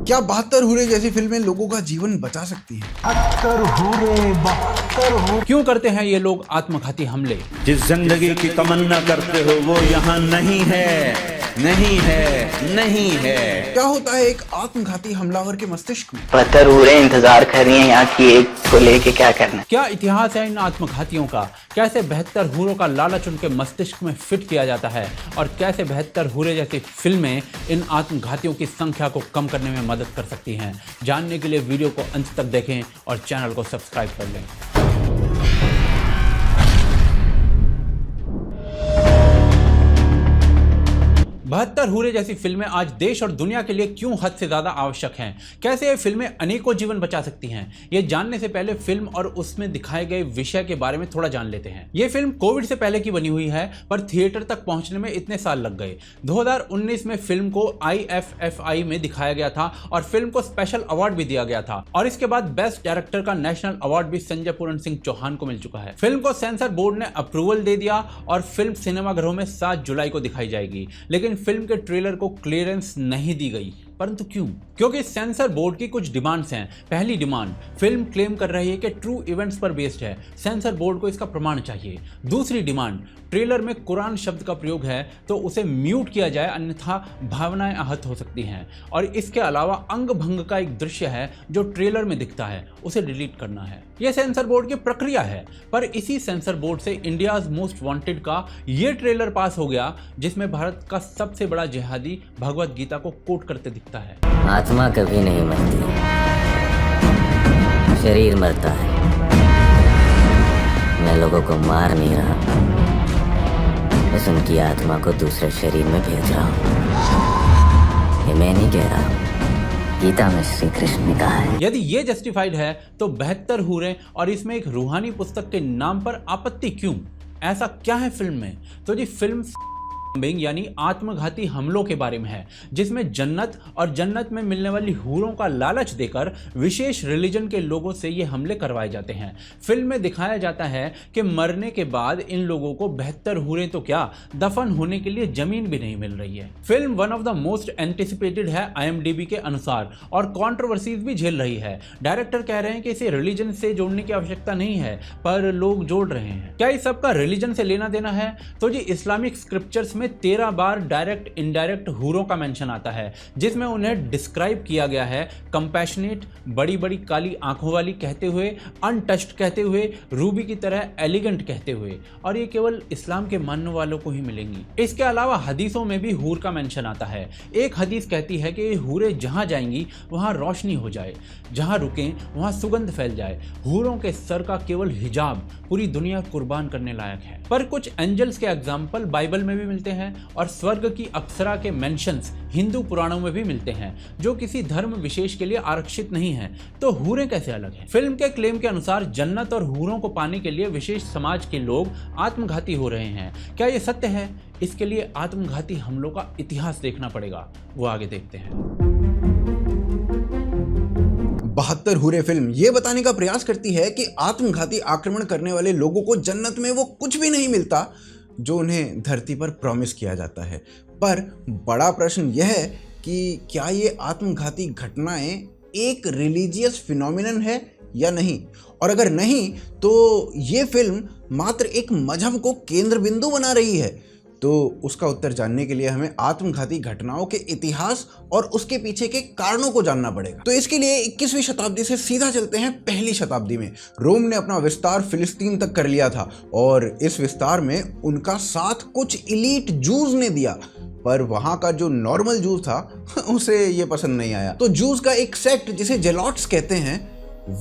क्या 72 हूरे जैसी फिल्में लोगों का जीवन बचा सकती हैं? 72 हूरे क्यों करते हैं ये लोग आत्मघाती हमले? जिस जिंदगी की तमन्ना करते हो वो यहाँ नहीं है, नहीं है, नहीं है। क्या होता है एक आत्मघाती हमलावर के मस्तिष्क में? 72 हूरे इंतजार कर रही हैं यहाँ की एक को लेके क्या करना। क्या इतिहास है इन आत्मघातियों का? कैसे 72 हूरों का लालच उनके मस्तिष्क में फिट किया जाता है और कैसे 72 हूरे जैसी फिल्में इन आत्मघातियों की संख्या को कम करने में मदद कर सकती हैं? जानने के लिए वीडियो को अंत तक देखें और चैनल को सब्सक्राइब कर लें। 72 हूरे जैसी फिल्में आज देश और दुनिया के लिए क्यों हद से ज्यादा आवश्यक हैं? कैसे ये फिल्में अनेकों जीवन बचा सकती हैं? ये जानने से पहले फिल्म और उसमें दिखाए गए विषय के बारे में थोड़ा जान लेते हैं। ये फिल्म कोविड से पहले की बनी हुई है, पर थिएटर तक पहुंचने में इतने साल लग गए। 2019 में फिल्म को IFFI में दिखाया गया था और फिल्म को स्पेशल अवार्ड भी दिया गया था और इसके बाद बेस्ट डायरेक्टर का नेशनल अवार्ड भी संजय पूरन सिंह चौहान को मिल चुका है। फिल्म को सेंसर बोर्ड ने अप्रूवल दे दिया और फिल्म सिनेमाघरों में 7 जुलाई को दिखाई जाएगी, लेकिन फिल्म के ट्रेलर को क्लियरेंस नहीं दी गई। परंतु क्यों? क्योंकि सेंसर बोर्ड की कुछ डिमांड्स हैं। पहली डिमांड, फिल्म क्लेम कर रही है कि ट्रू इवेंट्स पर बेस्ड है, सेंसर बोर्ड को इसका प्रमाण चाहिए। दूसरी डिमांड, ट्रेलर में कुरान शब्द का प्रयोग है तो उसे म्यूट किया जाए, अन्यथा भावनाएं आहत हो सकती हैं। और इसके अलावा अंग भंग का एक दृश्य है जो ट्रेलर में दिखता है, उसे डिलीट करना है। यह सेंसर बोर्ड की प्रक्रिया है, पर इसी सेंसर बोर्ड से इंडियाज मोस्ट वांटेड का ये ट्रेलर पास हो गया जिसमें भारत का सबसे बड़ा जिहादी भगवत गीता को कोट करते दिखता है। आत्मा कभी नहीं मरती, शरीर मरता है। मैं लोगों को मार नहीं रहा, बस उनकी आत्मा को दूसरे शरीर में भेज रहा हूँ। ये मैं नहीं कह रहा, गीता में श्री कृष्ण ने कहा है। यदि ये जस्टिफाइड है तो 72 हूरे और इसमें एक रूहानी पुस्तक के नाम पर आपत्ति क्यों? ऐसा क्या है फिल्म में? तो जी फिल्म यानी आत्मघाती हमलों के बारे में है, जिसमें जन्नत और जन्नत में मिलने वाली हूरों का लालच देकर विशेष रिलीजन के लोगों से ये हमले करवाए जाते हैं। फिल्म में दिखाया जाता है कि मरने के बाद इन लोगों को 72 हूरे तो क्या, दफन होने के लिए जमीन भी नहीं मिल रही है। Film one of the most anticipated है IMDb के अनुसार और कॉन्ट्रोवर्सीज भी झेल रही है। डायरेक्टर कह रहे हैं कि इसे रिलीजन से जोड़ने की आवश्यकता नहीं है, पर लोग जोड़ रहे हैं। क्या इस सबका रिलीजन से लेना देना है? तो जी इस्लामिक स्क्रिप्चर्स में 13 बार डायरेक्ट इनडायरेक्ट हूरों का मेंशन आता है, जिसमें उन्हें डिस्क्राइब किया गया है कंपैशनेट, बड़ी बड़ी काली आंखों वाली कहते हुए, अनटच्ड कहते हुए, रूबी की तरह एलिगेंट कहते हुए, और ये केवल इस्लाम के मानने वालों को ही मिलेंगी। इसके अलावा हदीसों में भी हूर का मेंशन आता है। एक हदीस कहती है कि ये हूरें जहां जाएंगी वहां रोशनी हो जाए, जहां रुकें वहां सुगंध फैल जाए। हूरों के सर का केवल हिजाब पूरी दुनिया कुर्बान करने लायक है। पर कुछ एंजल्स के एग्जाम्पल बाइबल में भी मिलते हैं और स्वर्ग की अप्सरा के मेंशंस हिंदू पुराणों में भी मिलते हैं, जो किसी धर्म विशेष के लिए आरक्षित नहीं है। तो हूरें कैसे अलग हैं? फिल्म के क्लेम के अनुसार जन्नत और हूरों को पाने के लिए विशेष समाज के लोग आत्मघाती हो रहे हैं। क्या ये सत्य है? इसके लिए आत्मघाती हमलों का इतिहास देखना पड़ेगा, वो आगे देखते हैं। 72 हूरे फिल्म ये बताने का प्रयास करती है कि आत्मघाती आक्रमण करने वाले लोगों को जन्नत में वो कुछ भी नहीं मिलता जो उन्हें धरती पर प्रॉमिस किया जाता है। पर बड़ा प्रश्न यह है कि क्या ये आत्मघाती घटनाएं एक रिलीजियस फिनोमिनन है या नहीं, और अगर नहीं तो ये फिल्म मात्र एक मजहब को केंद्र बिंदु बना रही है। तो उसका उत्तर जानने के लिए हमें आत्मघाती घटनाओं के इतिहास और उसके पीछे के कारणों को जानना पड़ेगा। तो इसके लिए 21वीं शताब्दी से सीधा चलते हैं पहली शताब्दी में। रोम ने अपना विस्तार फिलिस्तीन तक कर लिया था और इस विस्तार में उनका साथ कुछ इलीट जूज ने दिया, पर वहां का जो नॉर्मल जूस था उसे ये पसंद नहीं आया। तो जूस का एक सेक्ट जिसे जेलॉट्स कहते हैं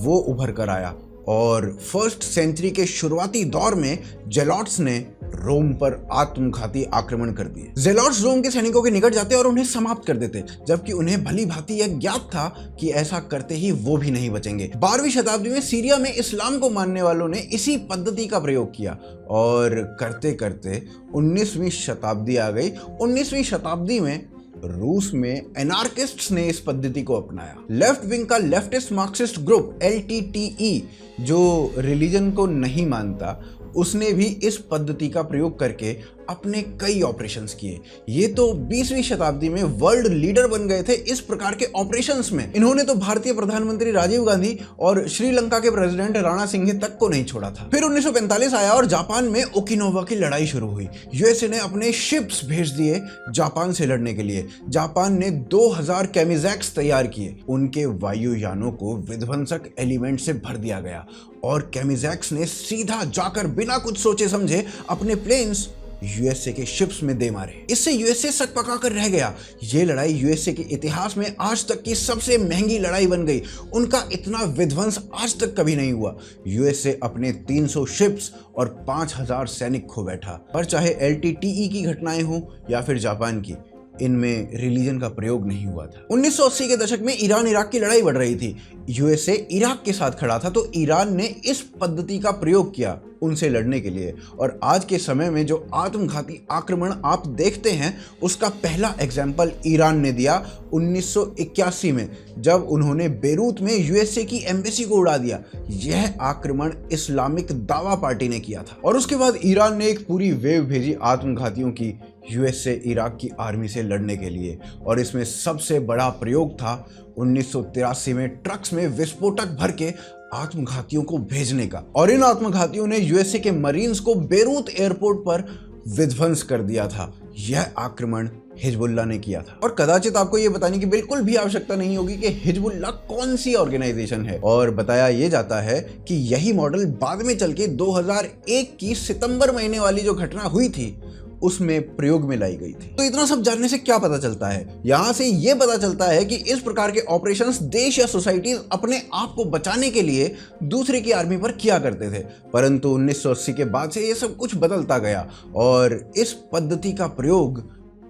वो उभर कर आया और 1st सेंचुरी के शुरुआती दौर में जेलॉट्स ने रोम पर आत्मघाती आक्रमण कर दिए। जेलॉट्स रोम के सैनिकों के निकट जाते और उन्हें समाप्त कर देते, जबकि उन्हें भली भांति यह ज्ञात था कि ऐसा करते ही वो भी नहीं बचेंगे। 12वीं शताब्दी में सीरिया में इस्लाम को मानने वालों ने इसी पद्धति का प्रयोग किया और करते करते 19वीं शताब्दी आ गई। 19वीं शताब्दी में रूस में एनार्किस्ट्स ने इस पद्धति को अपनाया। लेफ्ट विंग का लेफ्टिस्ट मार्क्सिस्ट ग्रुप LTTE, जो रिलीजन को नहीं मानता, उसने भी इस पद्धति का प्रयोग करके अपने कई ऑपरेशंस किए। ये तो 20वीं शताब्दी में वर्ल्ड लीडर बन गए थे इस प्रकार के ऑपरेशंस में। इन्होंने तो भारतीय प्रधानमंत्री राजीव गांधी और श्रीलंका के प्रेसिडेंट राणा सिंह तक को नहीं छोड़ा था। फिर 1945 आया और जापान में ओकिनावा की लड़ाई शुरू हुई। यूएसए ने अपने शिप्स भेज दिए जापान से लड़ने के लिए। जापान ने 2000 कैमिजैक्स तैयार किए। उनके वायुयानों को विध्वंसक एलिमेंट से भर दिया गया और कैमिजैक्स ने सीधा जाकर बिना कुछ सोचे समझे अपने प्लेन्स यूएसए के शिप्स में दे मारे। इससे यूएसए सक पका कर रह गया। ये लड़ाई यूएसए के इतिहास में आज तक की सबसे महंगी लड़ाई बन गई। उनका इतना विध्वंस आज तक कभी नहीं हुआ। यूएसए अपने 300 शिप्स और 5000 सैनिक खो बैठा। पर चाहे LTTE की घटनाएं हो या फिर जापान की, इनमें रिलीजन का प्रयोग नहीं हुआ था। 1980 के दशक में ईरान इराक की लड़ाई बढ़ रही थी। यूएसए इराक के साथ खड़ा था तो ईरान ने इस पद्धति का प्रयोग किया उनसे लड़ने के लिए। और आज के समय में जो आत्मघाती आक्रमण आप देखते हैं उसका पहला एग्जाम्पल ईरान ने दिया 1981 में, जब उन्होंने बेरूत में यूएसए की एम्बेसी को उड़ा दिया। यह आक्रमण इस्लामिक दावा पार्टी ने किया था और उसके बाद ईरान ने एक पूरी वेव भेजी आत्मघातियों की यूएसए इराक की आर्मी से लड़ने के लिए। और इसमें सबसे बड़ा प्रयोग था 1983 में ट्रक्स में विस्फोटक भर के आत्मघातियों को भेजने का। और इन आत्मघातियों ने यूएसए के मरीन्स को बेरूत एयरपोर्ट पर विध्वंस कर दिया था। यह आक्रमण हिजबुल्लाह ने किया था। और कदाचित आपको यह बताने की बिल्कुल भी आवश्यकता नहीं होगी कि हिजबुल्लाह कौन सी ऑर्गेनाइजेशन है। और बताया यह जाता है कि यही मॉडल बाद में चल के 2001 की सितंबर महीने वाली जो घटना हुई थी उसमें प्रयोग में लाई गई थी। तो इतना सब जानने से क्या पता चलता है? यहां से यह पता चलता है कि इस प्रकार के ऑपरेशंस देश या सोसाइटीज अपने आप को बचाने के लिए दूसरे की आर्मी पर किया करते थे। परंतु 1980 के बाद से यह सब कुछ बदलता गया और इस पद्धति का प्रयोग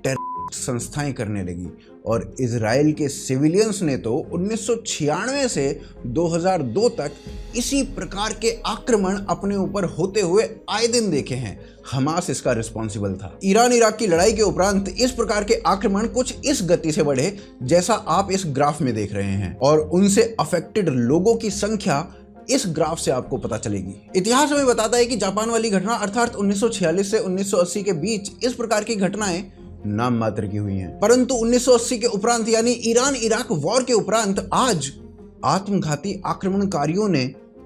टेररिस्ट संस्थाएं करने लगी। और इजराइल के सिविलियंस ने तो 1996 से 2002 तक इसी प्रकार के आक्रमण अपने ऊपर होते हुए आए दिन देखे हैं। हमास इसका रिस्पॉन्सिबल था। ईरान इराक की लड़ाई के उपरांत इस प्रकार के आक्रमण कुछ इस गति से बढ़े जैसा आप इस ग्राफ में देख रहे हैं। और उनसे अफेक्टेड लोगों की संख्या इस ग्राफ से आपको पता चलेगी। इतिहास हमें बताता है कि जापान वाली घटना अर्थात 1946 से 1980 के बीच इस प्रकार की घटनाएं नाम मात्र की हुई हैं। परंतु 1980 के उपरांत यानी ईरान इराक वॉर के उपरांत आज आत्मघाती आक्रमणकारियों ने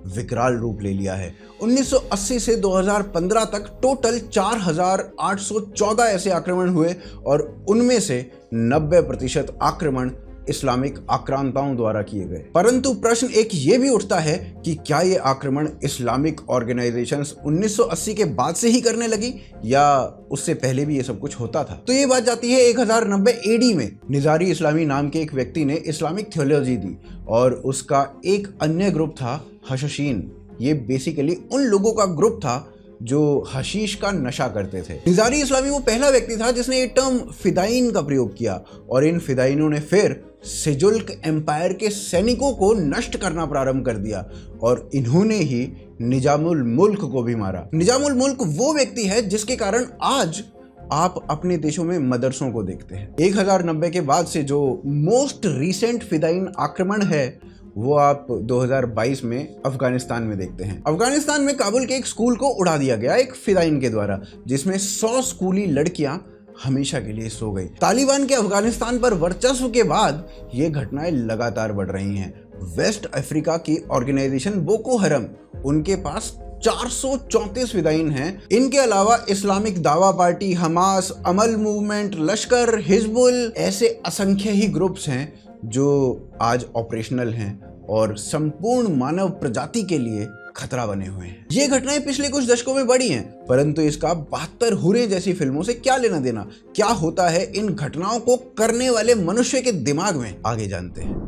विकराल रूप ले लिया है। 1980 से 2015 तक टोटल 4814 ऐसे आक्रमण हुए और उनमें से 90% आक्रमण इस्लामिक आक्रांताओं द्वारा किए गए। परंतु प्रश्न एक ये भी उठता है कि क्या ये आक्रमण इस्लामिक ऑर्गेनाइजेशंस 1980 के बाद से ही करने लगी या उससे पहले भी ये सब कुछ होता था? तो ये बात जाती है 1090 AD में। निजारी इस्लामी नाम के एक व्यक्ति ने इस्लामिक थियोलॉजी दी और उसका एक अन्य ग्रुप था हशशीन। ये बेसिकली उन लोगों का ग्रुप था जो हशीश का नशा करते थे। निजारी इस्लामी वो पहला व्यक्ति था जिसने ये टर्म फिदाइन का प्रयोग किया और इन फिदाइनों ने फिर सेजुल्क एम्पायर के सैनिकों को नष्ट करना प्रारंभ कर दिया और इन्होंने ही निजामुल मुल्क को भी मारा। निजामुल मुल्क वो व्यक्ति है जिसके कारण आज आप अपने देशों में मदरसों को देखते हैं। 1090 के बाद से जो मोस्ट रीसेंट फिदाइन आक्रमण है वो आप 2022 में अफगानिस्तान में देखते हैं। अफगानिस्तान में काबुल के एक स्कूल को उड़ा दिया गया एक फिदाइन के द्वारा, जिसमें 100 स्कूली लड़कियां हमेशा के लिए सो गई। तालिबान के अफगानिस्तान पर वर्चस्व के बाद ये घटनाएं लगातार बढ़ रही हैं। वेस्ट अफ्रीका की ऑर्गेनाइजेशन बोको हरम, उनके पास 434 फिदाइन हैं। इनके अलावा इस्लामिक दावा पार्टी, हमास, अमल मूवमेंट, लश्कर, हिजबुल, ऐसे असंख्य ही ग्रुप्स हैं जो आज ऑपरेशनल हैं और संपूर्ण मानव प्रजाति के लिए खतरा बने हुए हैं। ये घटनाएं पिछले कुछ दशकों में बढ़ी हैं, परंतु इसका 72 हुरे जैसी फिल्मों से क्या लेना देना? क्या होता है इन घटनाओं को करने वाले मनुष्य के दिमाग में, आगे जानते हैं।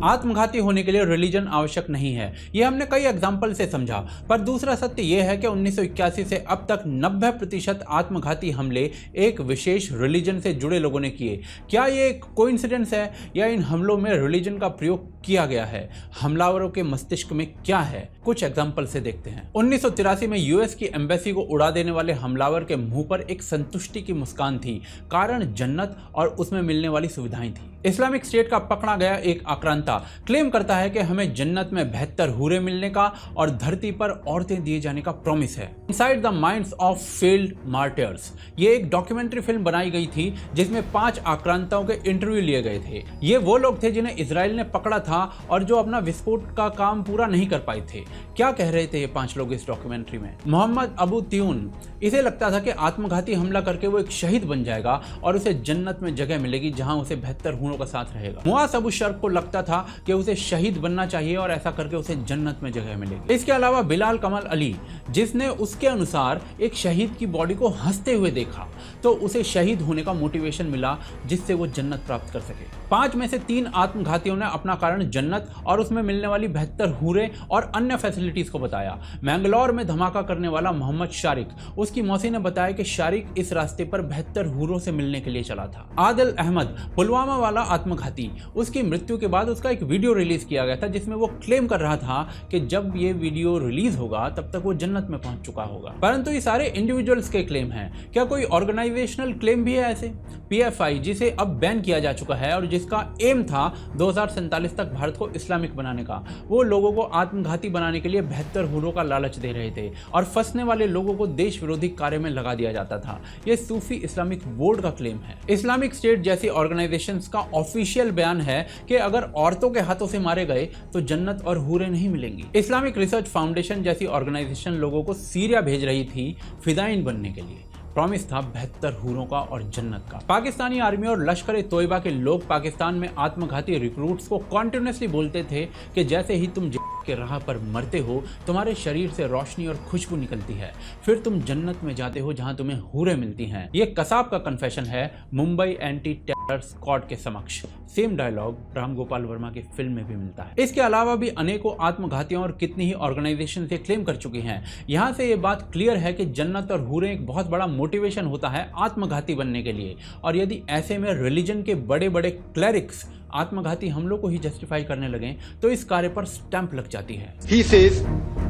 आत्मघाती होने के लिए रिलीजन आवश्यक नहीं है, यह हमने कई एग्जाम्पल से समझा। पर दूसरा सत्य यह है कि 1981 से अब तक 90% आत्मघाती हमले एक विशेष रिलीजन से जुड़े लोगों ने किए। क्या ये एक कोइंसिडेंस है या इन हमलों में रिलीजन का प्रयोग किया गया है? हमलावरों के मस्तिष्क में क्या है? कुछ एग्जाम्पल से देखते हैं। 1983 में यूएस की एम्बेसी को उड़ा देने वाले हमलावर के मुंह पर एक संतुष्टि की मुस्कान थी। कारण जन्नत और उसमें मिलने वाली सुविधाएं थी। इस्लामिक स्टेट का पकड़ा गया एक आक्रांता खाता क्लेम करता है कि हमें जन्नत में बेहतर हूरें मिलने का और धरती पर औरतें दिए जाने का प्रॉमिस है। Inside the minds of failed martyrs ये एक डॉक्यूमेंट्री फिल्म बनाई गई थी जिसमें 5 आक्रांताओं के इंटरव्यू लिए गए थे। ये वो लोग थे जिन्हें इजराइल ने पकड़ा था और जो अपना विस्फोट का काम पूरा नहीं कर पाए थे। क्या कह रहे थे ये 5 लोग इस डॉक्यूमेंट्री में? मोहम्मद अबू त्यून, इसे लगता था कि आत्मघाती हमला करके वो एक शहीद बन जाएगा और उसे जन्नत में जगह मिलेगी जहां उसे बेहतर हूरों का साथ रहेगा। मुआस अबू शर्क को लगता था कि उसे शहीद बनना चाहिए और ऐसा करके उसे जन्नत में जगह मिलेगी। इसके अलावा बिलाल कमल अली, जिसने उसके अनुसार एक शहीद की बॉडी को हंसते हुए देखा तो उसे शहीद होने का मोटिवेशन मिला जिससे वो जन्नत प्राप्त कर सके। 5 में से 3 आत्मघातियों ने अपना कारण जन्नत और उसमें मिलने वाली बेहतर हूरें और अन्य फैसिलिटीज को बताया। मैंगलोर में धमाका करने वाला मोहम्मद शारिक, उसकी मौसी ने बताया कि शारिक इस रास्ते पर बेहतर हूरों से मिलने के लिए चला था। आदिल अहमद, पुलवामा वाला आत्मघाती, उसकी मृत्यु के बाद उसका एक वीडियो रिलीज किया गया था जिसमें वो क्लेम कर रहा था कि जब ये वीडियो रिलीज होगा तब तक वो जन्नत में पहुंच चुका होगा। परंतु ये सारे इंडिविजुअल्स के क्लेम हैं, क्या कोई ऑर्गेनाइजेशनल क्लेम भी है ऐसे? PFI, जिसे अब बैन किया जा चुका है और जिसका एम था 2047 तक भारत को इस्लामिक बनाने का, वो लोगों को आत्मघाती बनाने के लिए बेहतर हूरों का लालच दे रहे थे और फंसने वाले लोगों को देश विरोधी कार्य में लगा दिया जाता था। ये सूफी इस्लामिक बोर्ड का क्लेम है। इस्लामिक स्टेट जैसी ऑर्गेनाइजेशंस का ऑफिशियल बयान है कि अगर औरतों के हाथों से मारे गए तो जन्नत और हूरें नहीं मिलेंगी। इस्लामिक रिसर्च फाउंडेशन जैसी ऑर्गेनाइजेशन लोगों को सीरिया भेज रही थी फिदाइन बनने के लिए। प्रॉमिस था बेहतर हूरों का और जन्नत का। पाकिस्तानी आर्मी और लश्कर ए तोयबा के लोग पाकिस्तान में आत्मघाती रिक्रूट्स को कॉन्टिन्यूसली बोलते थे कि जैसे ही तुम के राह पर मरते हो तुम्हारे शरीर से रोशनी और खुशबू निकलती है, फिर तुम जन्नत में जाते हो जहां तुम्हें हूरें मिलती हैं। ये कसाब का कन्फेशन है मुंबई एंटी टेरर स्क्वाड के समक्ष। सेम डायलॉग राम गोपाल वर्मा की फिल्म में भी मिलता है। इसके अलावा भी अनेकों आत्मघातियों और कितनी ही ऑर्गेनाइजेशन से क्लेम कर चुकी हैं। यहाँ से ये बात क्लियर है कि जन्नत और हूरें एक बहुत बड़ा मोटिवेशन होता है आत्मघाती बनने के लिए। और यदि ऐसे में रिलीजन के बड़े बड़े क्लेरिक्स आत्मघाती हमलों को ही जस्टिफाई करने लगे तो इस कार्य पर स्टैंप लग जाती है। He says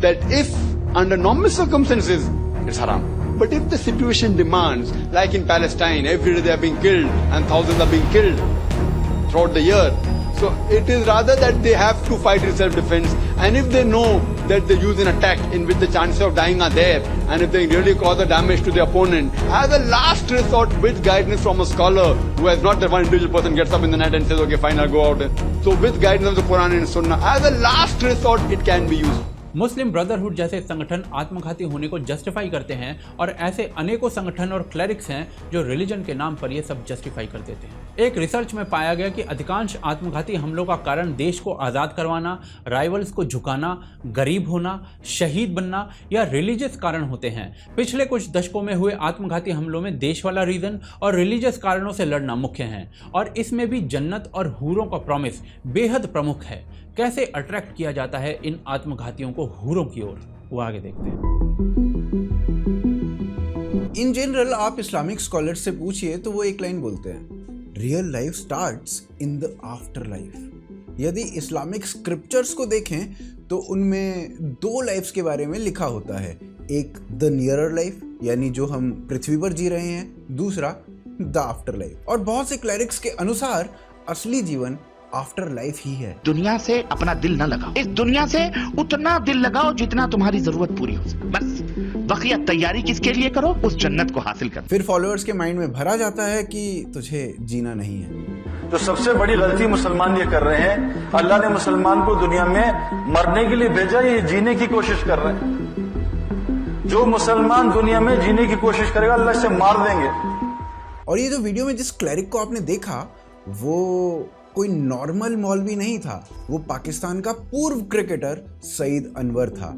that if under normal circumstances it's haram, but if the situation demands, like in Palestine, every day they are being killed and thousands are being killed throughout the year, so it is rather that they have to fight in self-defense, and if they know that they use an attack in which the chances of dying are there, and if they really cause a damage to the opponent, as a last resort with guidance from a scholar who has not that one individual person gets up in the night and says, okay fine, I'll go out. So with guidance of the Quran and Sunnah, as a last resort it can be used. Muslim brotherhood जैसे संगठन आत्मघाती होने को justify करते हैं और ऐसे अनेकों संगठन और क्लेरिक्स हैं जो रिलीजन के नाम पर ये सब जस्टिफाई कर देते हैं। एक रिसर्च में पाया गया कि अधिकांश आत्मघाती हमलों का कारण देश को आज़ाद करवाना, राइवल्स को झुकाना, गरीब होना, शहीद बनना या रिलीजियस कारण होते हैं। पिछले कुछ दशकों में हुए आत्मघाती हमलों में देश वाला रीजन और रिलीजियस कारणों से लड़ना मुख्य हैं और इसमें भी जन्नत और हूरों का प्रॉमिस बेहद प्रमुख है। कैसे अट्रैक्ट किया जाता है इन आत्मघातियों को हूरों की ओर, वो आगे देखते हैं। इन जनरल आप इस्लामिक स्कॉलर से पूछिए तो वो एक लाइन बोलते हैं, real life starts in the after life. यदि इस्लामिक स्क्रिप्चर्स को देखें तो उनमें 2 लाइफ्स के बारे में लिखा होता है, एक द नियरर लाइफ यानी जो हम पृथ्वी पर जी रहे हैं, दूसरा द आफ्टर लाइफ। और बहुत से क्लेरिक्स के अनुसार असली जीवन आफ्टर लाइफ ही है। दुनिया से अपना दिल न लगाओ, इस दुनिया से उतना दिल लगाओ जितना तुम्हारी जरूरत पूरी हो सके, बस बकिया तैयारी किसके लिए करो, उस जन्नत को हासिल कर। फिर फॉलोअर्स के माइंड में भरा जाता है कि तुझे जीना नहीं है। तो सबसे बड़ी गलती मुसलमान ये कर रहे हैं, अल्लाह ने मुसलमान को दुनिया में मरने के लिए भेजा, ये जीने की कोशिश कर रहे हैं। जो मुसलमान दुनिया में जीने की कोशिश करेगा अल्लाह से मार देंगे। और ये जो वीडियो में जिस क्लेरिक को आपने देखा वो कोई नॉर्मल मौलवी नहीं था, वो पाकिस्तान का पूर्व क्रिकेटर सईद अनवर था।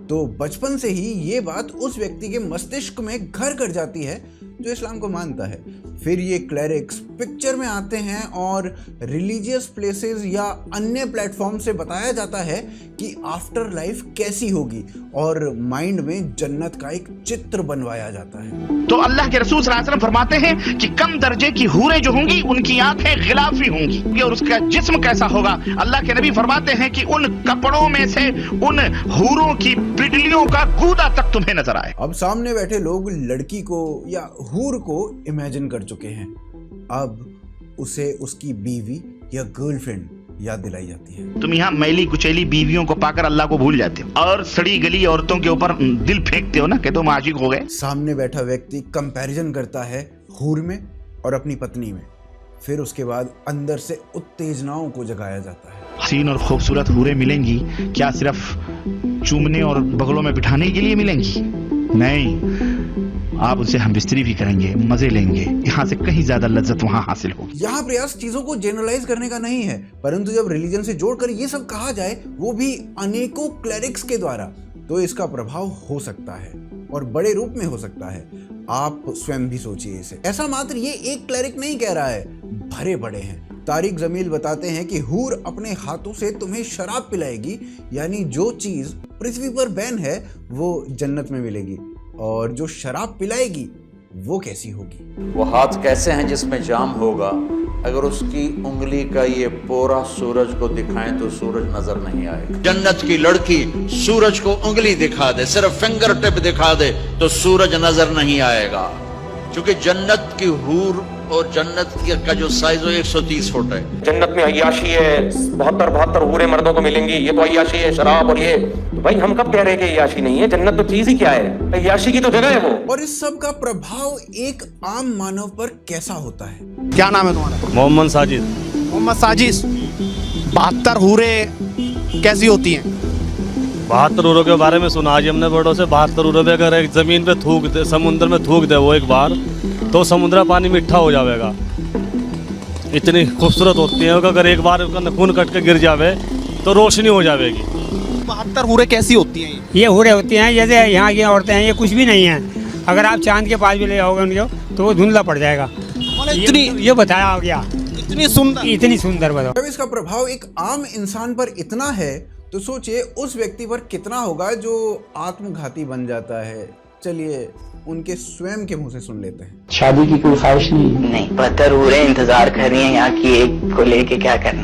तो बचपन से ही ये बात उस व्यक्ति के मस्तिष्क में घर कर जाती है जो इस्लाम को मानता है। फिर ये क्लेरिक्स पिक्चर में आते हैं और रिलीजियस प्लेसेस या अन्य प्लेटफॉर्म से बताया जाता है कि आफ्टर लाइफ कैसी होगी और माइंड में जन्नत का एक चित्र बनवाया जाता है। तो अल्लाह के रसूल सल्लल्लाहु अलैहि वसल्लम फरमाते हैं कि कम दर्जे की हूरें जो होंगी उनकी आंखें गिलाफी होंगी और उसका जिस्म कैसा होगा। अल्लाह के नबी फरमाते हैं कि उन कपड़ों में से उन हूरों की पिडलियों का गूदा तक तुम्हें नजर आए। अब सामने बैठे लोग लड़की को या हूर को इमेजिन कर चुके हैं, अब उसे उसकी बीवी या गर्लफ्रेंड याद दिलाई जाती है। तुम यहाँ मैली कुचैली बीवियों को पाकर अल्लाह को भूल जाते हो और सड़ी गली औरतों के ऊपर दिल फेंकते हो ना कि तुम आशिक हो गए। सामने बैठा व्यक्ति कंपैरिजन करता है हूर में और अपनी पत्नी में, फिर उसके बाद अंदर से उत्तेजनाओं को जगाया जाता है। हसीन और खूबसूरत हूरें मिलेंगी क्या सिर्फ चूमने और बगलों में बिठाने के लिए मिलेंगी? नहीं, आप उनसे हम बिस्तरी भी करेंगे, मजे लेंगे, यहाँ से कहीं ज्यादा लज्जत वहाँ हासिल होगी। यहाँ प्रयास चीजों को जनरलाइज करने का नहीं है, परंतु जब रिलीजन से जोड़कर ये सब कहा जाए, वो भी अनेकों क्लेरिक्स के द्वारा, तो इसका प्रभाव हो सकता है और बड़े रूप में हो सकता है। आप स्वयं भी सोचिए इसे। ऐसा मात्र ये एक क्लेरिक नहीं कह रहा है, भरे बड़े हैं। तारिक जमील बताते हैं कि हूर अपने हाथों से तुम्हें शराब पिलाएगी, यानी जो चीज पृथ्वी पर बैन है वो जन्नत में मिलेगी, और जो शराब पिलाएगी वो कैसी होगी? वो हाथ कैसे हैं जिसमें जाम होगा, अगर उसकी उंगली का ये पोरा सूरज को दिखाएं तो सूरज नजर नहीं आएगा। जन्नत की लड़की सूरज को उंगली दिखा दे, सिर्फ फिंगर टिप दिखा दे तो सूरज नजर नहीं आएगा, क्योंकि जन्नत की हूर और जन्नत का जो साइज है 130 फुट है। जन्नत में अय्याशी है, 72 हूरे मर्दों को मिलेंगी, ये तो अय्याशी है, शराब और ये। तो भाई हम कब कह रहे हैं कि अय्याशी नहीं है? जन्नत तो चीज ही क्या है, अय्याशी की तो जगह है वो। और इस सब का प्रभाव एक आम मानव पर कैसा होता है? क्या नाम है तुम्हारा? मोहम्मद साजिद। मोहम्मद साजिद, 72 हूरे कैसी होती हैं? 72 हूरों के बारे में सुना आज हमने बड़ों से। 72 हूरों पे अगर एक जमीन पे थूक दे, समुद्र में थूक दे वो एक बार, तो समुद्र पानी मीठा हो जाएगा। इतनी खूबसूरत होती है, अगर एक बार खून कट के गिर जावे तो रोशनी हो जाएगी। 72 हूरे कैसी होती हैं? ये हूरे होती हैं जैसे यहाँ की औरतें हैं, ये कुछ भी नहीं है। अगर आप चांद के पास भी ले जाओगे उनको तो वो धुंधला पड़ जाएगा। इतनी ये बताया गया, इतनी सुंदर बताओ। जब इसका प्रभाव एक आम इंसान पर इतना है तो सोचिए उस व्यक्ति पर कितना होगा जो आत्मघाती बन जाता है। चलिए उनके स्वयं के मुंह से सुन लेते हैं। शादी की कोई ख्वाहिश नहीं 72 हूरें इंतजार कर रही हैं, यहाँ की एक को लेके क्या करना।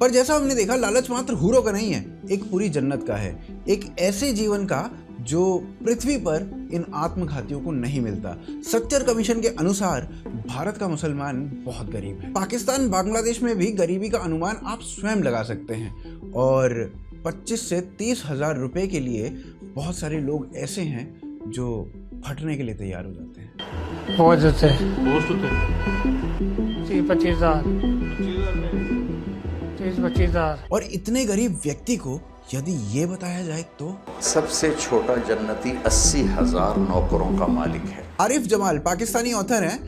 पर जैसा हमने देखा, लालच मात्र हूरों का नहीं है, एक पूरी जन्नत का है, एक ऐसे जीवन का जो पृथ्वी पर इन आत्मघातियों को नहीं मिलता। सच्चर कमीशन के अनुसार भारत का मुसलमान बहुत गरीब है। पाकिस्तान, बांग्लादेश में भी गरीबी का अनुमान आप स्वयं लगा सकते हैं, और 25 से 30 हजार रुपए के लिए बहुत सारे लोग ऐसे हैं जो फटने के लिए तैयार हो जाते हैं। बहुत होते हैं, 25 हजार। और इतने गरीब व्यक्ति को यदि ये बताया जाए तो सबसे छोटा जन्नती 80,000 नौकरों का मालिक है। आरिफ जमाल पाकिस्तानी ऑथर हैं।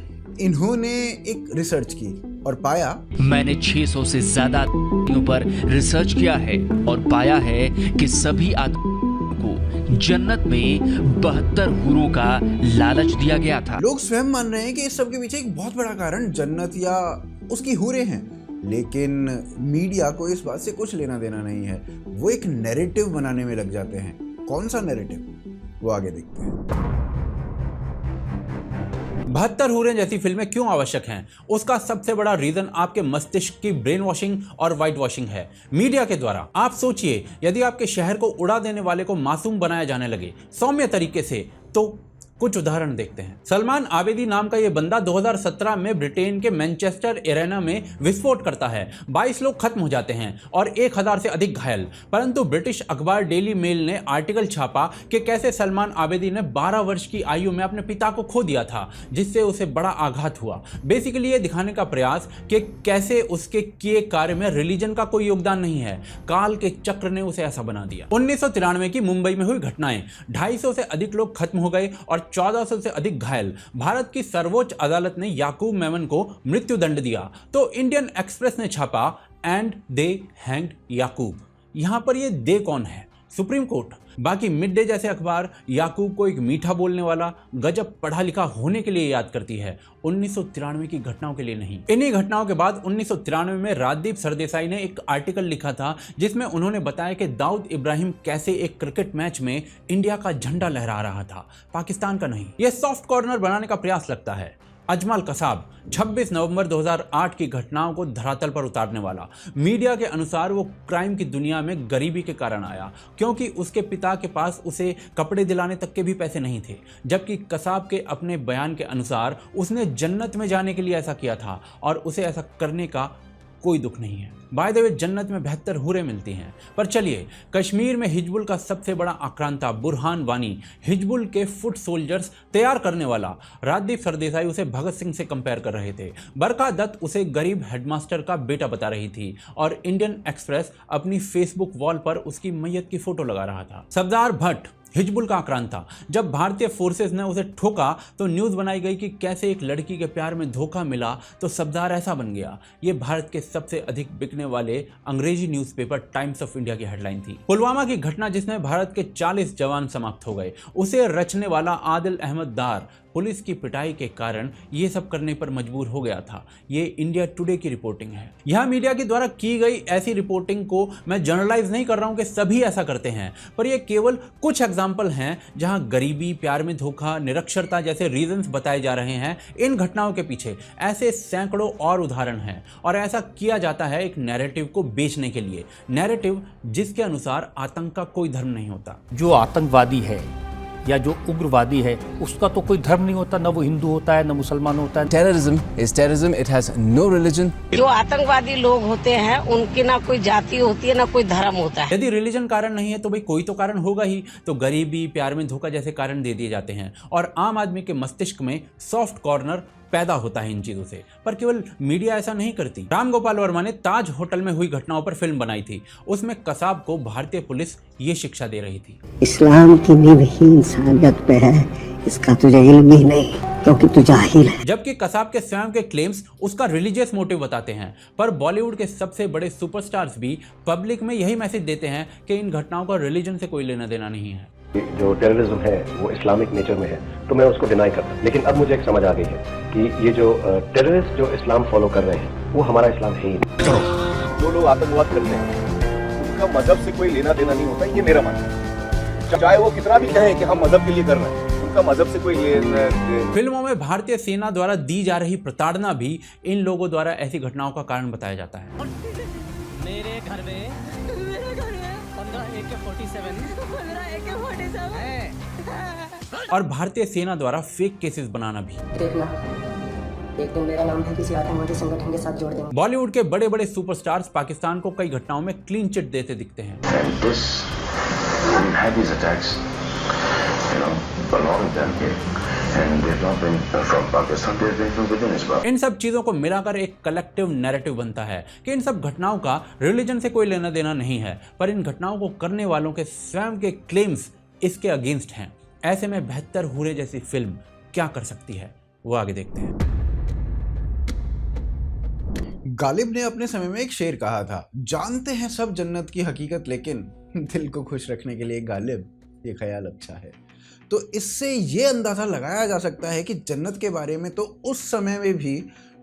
इन्होंने एक रिसर्च की और पाया, मैंने 600 से ज्यादा पर रिसर्च किया है और पाया है कि सभी आदमियों को जन्नत में 72 हूरों का लालच दिया गया था। लोग स्वयं मान रहे हैं कि इस सब के पीछे एक बहुत बड़ा कारण जन्नत या उसकी हूरें हैं, लेकिन मीडिया को इस बात से कुछ लेना देना नहीं है। वो एक नैरेटिव बनाने में लग जाते हैं। कौन सा नैरेटिव, वो आगे देखते हैं। 72 हूरें जैसी फिल्में क्यों आवश्यक हैं? उसका सबसे बड़ा रीजन आपके मस्तिष्क की ब्रेन वॉशिंग और वाइट वॉशिंग है मीडिया के द्वारा। आप सोचिए, यदि आपके शहर को उड़ा देने वाले को मासूम बनाया जाने लगे सौम्य तरीके से, तो कुछ उदाहरण देखते हैं। सलमान आबेदी नाम का यह बंदा 2017 में ब्रिटेन के मैनचेस्टर एरेना में विस्फोट करता है। 22 लोग खत्म हो जाते हैं और 1000 से अधिक घायल। परंतु ब्रिटिश अखबार डेली मेल ने आर्टिकल छापा कि कैसे सलमान आबेदी ने 12 वर्ष की आयु में अपने पिता को खो दिया था, जिससे उसे बड़ा आघात हुआ। बेसिकली ये दिखाने का प्रयास कि कैसे उसके किए कार्य में रिलीजन का कोई योगदान नहीं है, काल के चक्र ने उसे ऐसा बना दिया। 1993 की मुंबई में हुई घटनाएं, 250 से अधिक लोग खत्म हो गए और 1400 से अधिक घायल। भारत की सर्वोच्च अदालत ने याकूब मेमन को मृत्यु दंड दिया, तो इंडियन एक्सप्रेस ने छापा एंड दे हैंग्ड याकूब। यहां पर ये दे कौन है? Supreme court. बाकी मिड डे जैसे अखबार याकूब को एक मीठा बोलने वाला, गजब पढ़ा लिखा होने के लिए याद करती है, 1993 की घटनाओं के लिए नहीं। इन्हीं घटनाओं के बाद 1993 में राजदीप सरदेसाई ने एक आर्टिकल लिखा था जिसमें उन्होंने बताया कि दाऊद इब्राहिम कैसे एक क्रिकेट मैच में इंडिया का झंडा लहरा रहा था, पाकिस्तान का नहीं। यह सॉफ्ट कॉर्नर बनाने का प्रयास लगता है। अजमल कसाब 26 नवंबर 2008 की घटनाओं को धरातल पर उतारने वाला। मीडिया के अनुसार वो क्राइम की दुनिया में गरीबी के कारण आया, क्योंकि उसके पिता के पास उसे कपड़े दिलाने तक के भी पैसे नहीं थे। जबकि कसाब के अपने बयान के अनुसार उसने जन्नत में जाने के लिए ऐसा किया था और उसे ऐसा करने का कोई दुख नहीं है। बाय द वे, जन्नत में 72 हूरें मिलती हैं। पर चलिए, कश्मीर में हिजबुल का सबसे बड़ा आक्रांता बुरहान वानी, हिजबुल के फुट सोल्जर्स तैयार करने वाला। राजदीप सरदेसाई उसे भगत सिंह से कंपेयर कर रहे थे, बरका दत्त उसे गरीब हेडमास्टर का बेटा बता रही थी और इंडियन एक्सप्रेस अपनी फेसबुक वॉल पर उसकी मैयत की फोटो लगा रहा था। सफदार भट्ट हिजबुल का आक्रांता। जब भारतीय फोर्सेस ने उसे ठोका तो न्यूज़ बनाई गई कि कैसे एक लड़की के प्यार में धोखा मिला तो सफदार ऐसा बन गया। ये भारत के सबसे अधिक बिकने वाले अंग्रेजी न्यूज़पेपर टाइम्स ऑफ इंडिया की हेडलाइन थी। पुलवामा की घटना जिसमें भारत के 40 जवान समाप्त हो गए, उसे रचने वाला आदिल अहमद दार पुलिस की पिटाई के कारण ये सब करने पर मजबूर हो गया था। ये इंडिया टुडे की रिपोर्टिंग है। यह मीडिया के द्वारा की गई ऐसी रिपोर्टिंग को मैं जनरलाइज नहीं कर रहा हूं कि सभी ऐसा करते हैं, पर ये केवल कुछ एग्जाम्पल हैं जहां गरीबी, प्यार में धोखा, निरक्षरता जैसे रीजंस बताए जा रहे हैं। इन घटनाओं के पीछे ऐसे सैकड़ों और उदाहरण हैं और ऐसा किया जाता है एक नैरेटिव को बेचने के लिए, नैरेटिव जिसके अनुसार आतंक का कोई धर्म नहीं होता। जो आतंकवादी है या जो उग्रवादी है उसका तो कोई धर्म नहीं होता, न वो हिंदू होता है न मुसलमान होता है। Terrorism is terrorism, it has no religion. जो आतंकवादी लोग होते हैं उनकी ना कोई जाति होती है ना कोई धर्म होता है। यदि रिलीजन कारण नहीं है तो भाई कोई तो कारण होगा ही। तो गरीबी, प्यार में धोखा जैसे कारण दे दिए जाते हैं और आम आदमी के मस्तिष्क में सॉफ्ट कॉर्नर पैदा होता है इन चीजों से। पर केवल मीडिया ऐसा नहीं करती। राम गोपाल वर्मा ने ताज होटल में हुई घटनाओं पर फिल्म बनाई थी। उसमें कसाब को भारतीय पुलिस ये शिक्षा दे रही थी, इस्लाम की नींव ही इंसानियत पे है, इसका तुझे इल्म ही नहीं क्योंकि तू जाहिल है। जबकि कसाब के स्वयं के क्लेम्स उसका रिलीजियस मोटिव बताते हैं। पर बॉलीवुड के सबसे बड़े सुपरस्टार्स भी पब्लिक में यही मैसेज देते हैं कि इन घटनाओं का रिलीजन से कोई लेना देना नहीं है। जो टेररिज्म है वो इस्लामिक नेचर में है तो मैं उसको डिनाई करता हूं, लेकिन अब मुझे एक समझ आ गई है कि ये जो टेररिस्ट जो इस्लाम फॉलो कर रहे हैं वो हमारा इस्लाम है ही नहीं। जो लोग आतंकवाद करते हैं उनका मजहब से कोई लेना देना नहीं होता, ये मेरा मानना है। चाहे वो कितना भी कहे कि हम मजहब के लिए कर रहे हैं, उनका मजहब से कोई लेना। फिल्मों में भारतीय सेना द्वारा दी जा रही प्रताड़ना भी इन लोगों द्वारा ऐसी घटनाओं का कारण बताया जाता है। मेरे घर में 15 AK-47 है और भारतीय सेना द्वारा फेक केसेस बनाना भी। देखना, एक दिन मेरा नाम भी किसी आतंकवादी संगठन के साथ जोड़ देंगे। बॉलीवुड के बड़े बड़े सुपरस्टार्स पाकिस्तान को कई घटनाओं में क्लीन चिट देते दिखते हैं। इन सब चीजों को मिलाकर एक कलेक्टिव नैरेटिव बनता है कि इन सब घटनाओं का रिलीजन से कोई लेना देना नहीं है, पर इन घटनाओं को करने वालों के स्वयं के क्लेम्स इसके अगेंस्ट हैं। ऐसे में 72 हूरें जैसी फिल्म क्या कर सकती है, वो आगे देखते हैं। गालिब ने अपने समय में एक शेर कहा था, जानते हैं सब जन्नत की हकीकत लेकिन दिल को खुश रखने के लिए गालिब ये ख्याल अच्छा है। तो इससे ये अंदाज़ा लगाया जा सकता है कि जन्नत के बारे में तो उस समय में भी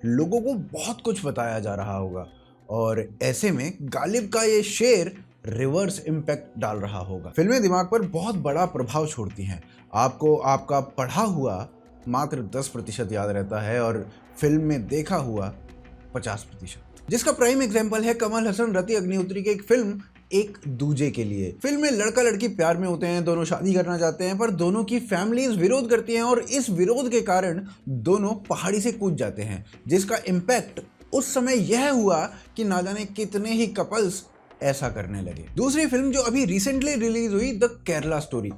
लोगों को बहुत कुछ बताया जा रहा होगा और ऐसे में गालिब का ये शेर रिवर्स इम्पैक्ट डाल रहा होगा। फिल्में दिमाग पर बहुत बड़ा प्रभाव छोड़ती हैं। आपको आपका पढ़ा हुआ मात्र 10% याद रहता है और फिल्म में देखा हुआ 50%, जिसका प्राइम एग्जाम्पल है कमल हसन रति अग्निहोत्री की एक फिल्म एक दूजे के लिए। फिल्म में लड़का लड़की प्यार में होते हैं, दोनों शादी करना चाहते हैं, पर दोनों की फैमिलीज विरोध करती हैं और इस विरोध के कारण दोनों पहाड़ी से कूद जाते हैं, जिसका इम्पैक्ट उस समय यह हुआ कि ना जाने कितने ही कपल्स ऐसा करने लगे। दूसरी फिल्म जो अभी रिसेंटली रिलीज हुई, द केरला स्टोरी,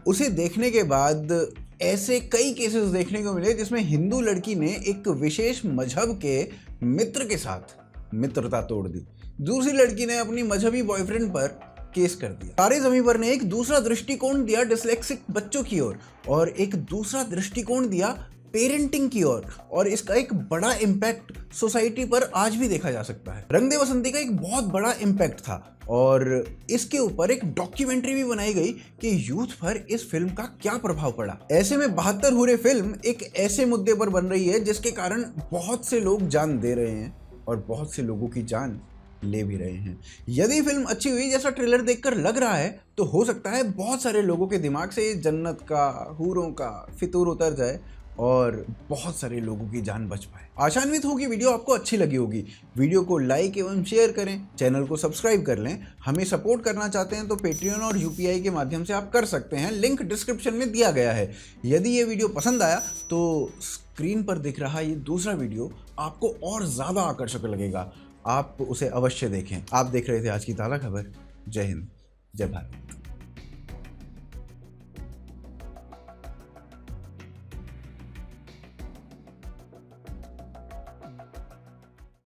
उसे देखने के बाद ऐसे कई केसेस देखने को मिले जिसमें हिंदू लड़की ने एक विशेष मजहब के मित्र के साथ मित्रता तोड़ दी, दूसरी लड़की ने अपनी मजहबी बॉयफ्रेंड पर केस कर दिया। तारे ज़मीं पर ने एक दूसरा दृष्टिकोण दिया डिसलेक्सिक बच्चों की ओर और एक दूसरा दृष्टिकोण दिया पेरेंटिंग की ओर, और इसका एक बड़ा इम्पैक्ट सोसाइटी पर आज भी देखा जा सकता है। रंग दे बसंती का एक बहुत बड़ा इम्पैक्ट था और इसके ऊपर एक डॉक्यूमेंट्री भी बनाई गई कि यूथ पर इस फिल्म का क्या प्रभाव पड़ा। ऐसे में 72 हूरें फिल्म एक ऐसे मुद्दे पर बन रही है जिसके कारण बहुत से लोग जान दे रहे हैं और बहुत से लोगों की जान ले भी रहे हैं। यदि फिल्म अच्छी हुई जैसा ट्रेलर देखकर लग रहा है तो हो सकता है बहुत सारे लोगों के दिमाग से जन्नत का, हूरों का फितूर उतर जाए और बहुत सारे लोगों की जान बच पाए। आशान्वित होगी वीडियो आपको अच्छी लगी होगी। वीडियो को लाइक एवं शेयर करें, चैनल को सब्सक्राइब कर लें। हमें सपोर्ट करना चाहते हैं तो पेट्रियन और यूपीआई के माध्यम से आप कर सकते हैं, लिंक डिस्क्रिप्शन में दिया गया है। यदि ये वीडियो पसंद आया तो स्क्रीन पर दिख रहा ये दूसरा वीडियो आपको और ज़्यादा आकर्षक लगेगा, आप उसे अवश्य देखें। आप देख रहे थे आज की ताज़ा खबर। जय हिंद, जय भारत।